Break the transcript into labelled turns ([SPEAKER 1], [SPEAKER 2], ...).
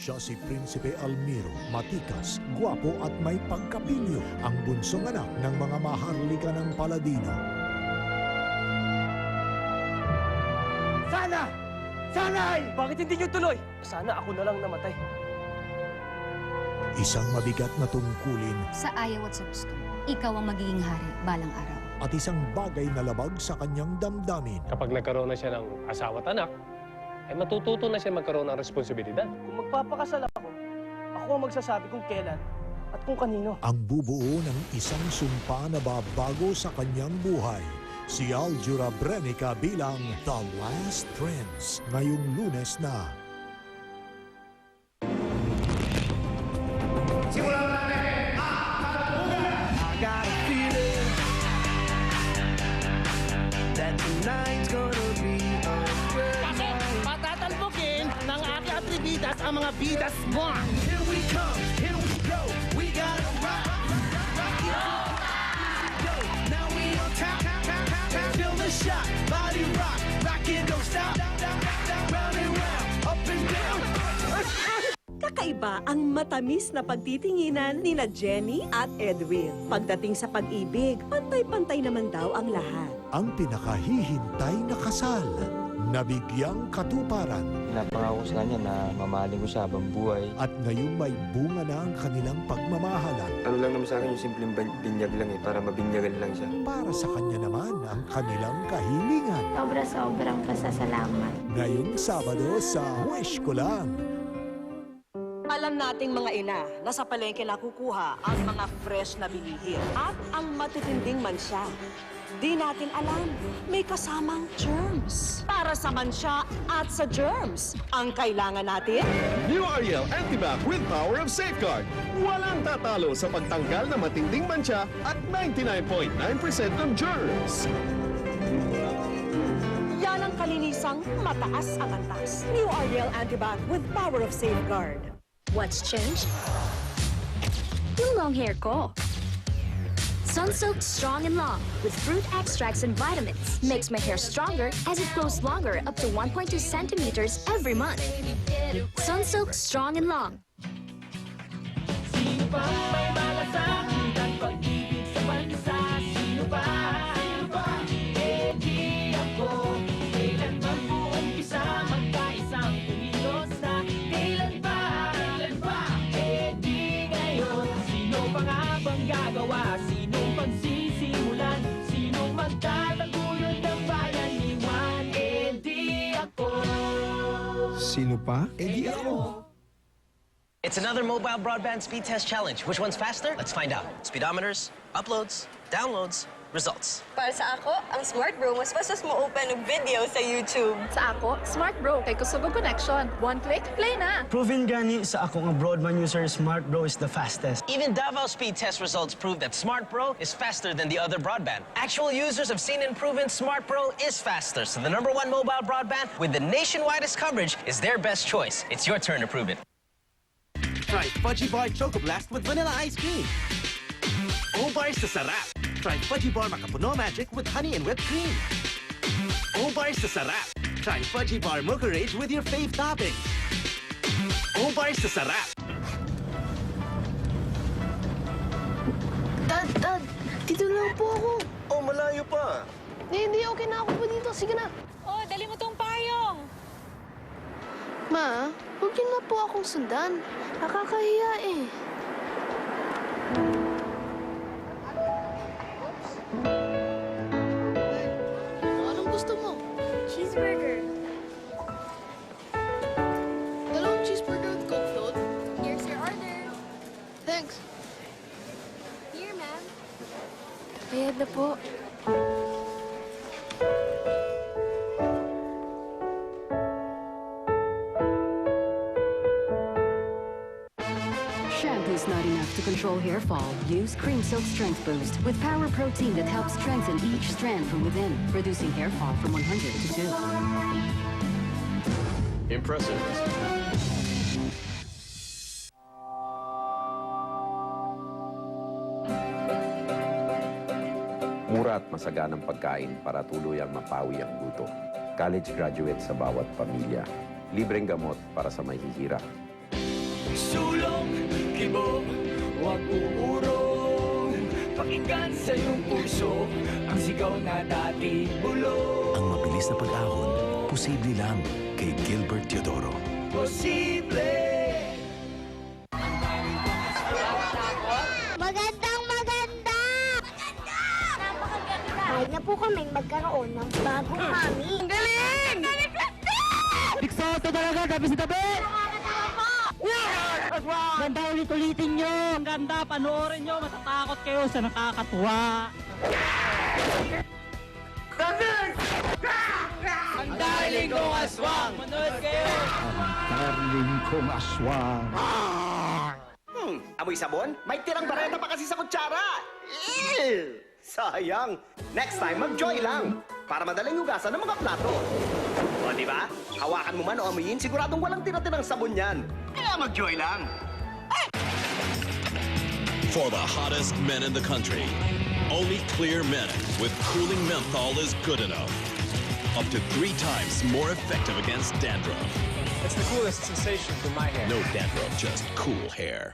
[SPEAKER 1] Siya si Prinsipe Almiro, matikas, gwapo at may pagkapilyo, ang bunsong anak ng mga maharlika ng Paladino.
[SPEAKER 2] Sana! Sanay!
[SPEAKER 3] Bakit hindi nyo tuloy? Sana ako na lang namatay.
[SPEAKER 1] Isang mabigat na tungkulin
[SPEAKER 4] Sa ayaw at sa gusto, ikaw ang magiging hari balang araw.
[SPEAKER 1] at isang bagay na labag sa kanyang damdamin.
[SPEAKER 5] Kapag nagkaroon na siya ng asawa at anak, ay matututo na siya magkaroon ng responsibilidad.
[SPEAKER 3] Kung magpapakasal ako ang magsasabi kung kailan at kung kanino.
[SPEAKER 1] Ang bubuo ng isang sumpa na babago sa kanyang buhay. Si Aljura Brenica bilang The Last Prince ngayong Lunes na.
[SPEAKER 2] Kasi patatalbokin ng aking atribitas ang mga bidas mo. Here we come, here we go, we gotta rock, rock it up. Yo, now we on top, feel the shot, body rock, rock it, don't stop, round and round, up and down.
[SPEAKER 6] Kakaiba ang matamis na pagtitinginan ni na Jenny at Edwin. Pagdating sa pag-ibig, pantay-pantay naman daw ang lahat.
[SPEAKER 1] Ang pinakahihintay na kasal, nabigyang katuparan.
[SPEAKER 7] Pinapangako ko sa kanya na mamahalin ko siya habang buhay.
[SPEAKER 1] At ngayong may bunga na ang kanilang pagmamahalan.
[SPEAKER 7] Ano lang naman sa akin yung simpleng binyag lang para mabinyagan lang siya.
[SPEAKER 1] Para sa kanya naman ang kanilang kahilingan.
[SPEAKER 8] Sobra-sobrang pasasalamat.
[SPEAKER 1] Ngayong Sabado sa Wish Ko Lang.
[SPEAKER 6] Alam nating mga ina na sa palengke nakukuha ang mga fresh na bilihin at ang matitinding mansya. Di natin alam, may kasamang germs. Para sa mansya at sa germs, ang kailangan natin...
[SPEAKER 9] New Ariel Antibac with Power of Safeguard. Walang tatalo sa pagtanggal ng matinding mancha at 99.9% ng germs.
[SPEAKER 6] Yan ang kalinisang mataas ang antas. New Ariel Antibac with Power of Safeguard.
[SPEAKER 8] What's changed? Yung long hair ko. Sunsilk Strong and Long with fruit extracts and vitamins makes my hair stronger as it grows longer up to 1.2 centimeters every month. Sunsilk Strong and Long.
[SPEAKER 2] Sino pa may malasakit at pag-ibig sa bansa? Sino pa? Sino pa? Eh di ako. Kailan ba umpisa magkaisang kumilos na? Kailan ba? Kailan ba? Eh di ngayon. Sino pa nga bang gagawa? Sinong pagsisimulan? Sinong magtataguyod ng bayan? Iwan? Eh di ako.
[SPEAKER 9] Sino pa? Eh di ako.
[SPEAKER 10] It's another mobile broadband speed test challenge. Which one's faster? Let's find out. Speedometers, uploads, downloads, results.
[SPEAKER 11] Para sa ako, ang Smart Bro, mas fastos mo open ng video sa YouTube.
[SPEAKER 8] Sa ako, Smart Bro, kay Kusugo Connection. One click, play na!
[SPEAKER 2] Proven gani sa ako nga broadband user, Smart Bro is the fastest.
[SPEAKER 10] Even Davao speed test results prove that Smart Pro is faster than the other broadband. Actual users have seen and proven Smart Pro is faster, so the #1 mobile broadband with the nationwidest coverage is their best choice. It's your turn to prove it.
[SPEAKER 2] Try Fudgy Bar Choco Blast with vanilla ice cream. O-Bars sa sarap. Try Fudgy Bar Makapuno Magic with honey and whipped cream. O-Bars sa sarap. Try Fudgy Bar Mocha Rage with your fave toppings. O-Bars sa sarap.
[SPEAKER 8] Dad, dito lang po ako.
[SPEAKER 9] Oh, malayo pa.
[SPEAKER 8] Hindi, okay na ako po dito. Sige na.
[SPEAKER 11] Oh, dali mo tong payong.
[SPEAKER 8] Ma, huwag niyo na po akong sundan. Nakakahiya eh. Anong gusto mo?
[SPEAKER 11] Cheeseburger.
[SPEAKER 8] Dalawang cheeseburger with Coke float.
[SPEAKER 11] Here's your order.
[SPEAKER 8] Thanks.
[SPEAKER 11] Here, ma'am.
[SPEAKER 8] Bayad na po.
[SPEAKER 4] Shampoo's not enough to control hair fall. Use Cream Silk Strength Boost with power protein that helps strengthen each strand from within, reducing hair fall from 100 to 2.
[SPEAKER 9] Impressive.
[SPEAKER 12] Mura at masaganang pagkain para tuluyang mapawi ang gutom. College graduate sa bawat pamilya. Libreng gamot para sa mahihirap.
[SPEAKER 2] Hanggang sa iyong puso ang sigaw na dati bulong.
[SPEAKER 13] Ang mabilis na pag-ahon, posible lang kay Gilbert Teodoro.
[SPEAKER 2] Posible.
[SPEAKER 8] Magandang maganda! Maganda! Napakaganda! Kahit na po kami magkaroon ng bagong mami. Ang galing!
[SPEAKER 3] Bigsoto talaga, tabi sa tabi! Ganda ulit-ulitin nyo! Ang ganda, panoorin nyo, matatakot kayo sa nakakatuwa. Ang darling kong aswang! Manood kayo!
[SPEAKER 1] Darling kong aswang.
[SPEAKER 14] Amoy sabon? May tirang bareta pa kasi sa kutsara! Ew! Sayang! Next time, mag-joy lang! Para madaling hugasan ng mga plato. O, di ba? Hawakan mo man o amuyin, siguradong walang tira-tirang sabon yan. Kaya mag-joy lang!
[SPEAKER 9] For the hottest men in the country, only Clear Men with cooling menthol is good enough. Up to 3 times more effective against dandruff.
[SPEAKER 5] It's the coolest sensation for my hair.
[SPEAKER 9] No dandruff, just cool hair.